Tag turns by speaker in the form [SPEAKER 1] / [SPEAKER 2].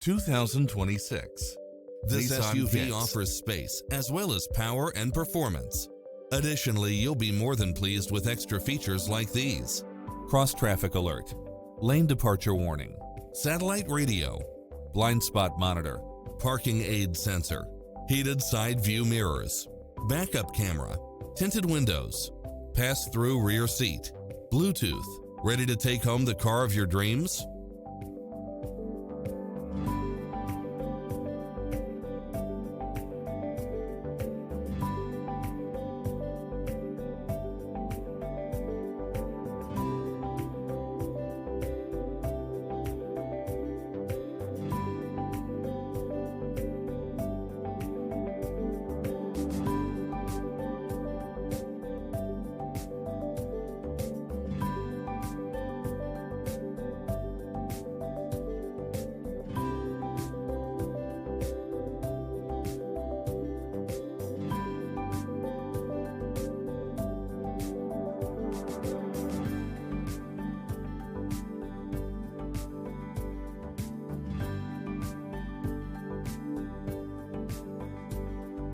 [SPEAKER 1] 2026. This
[SPEAKER 2] Nissan
[SPEAKER 1] SUV
[SPEAKER 2] Kicks
[SPEAKER 1] offers space as well as power and performance. Additionally, you'll be more than pleased with extra features like these: cross-traffic alert, lane departure warning, satellite radio, blind spot monitor, parking aid sensor, heated side view mirrors, backup camera, tinted windows, pass-through rear seat, Bluetooth. Ready to take home the car of your dreams?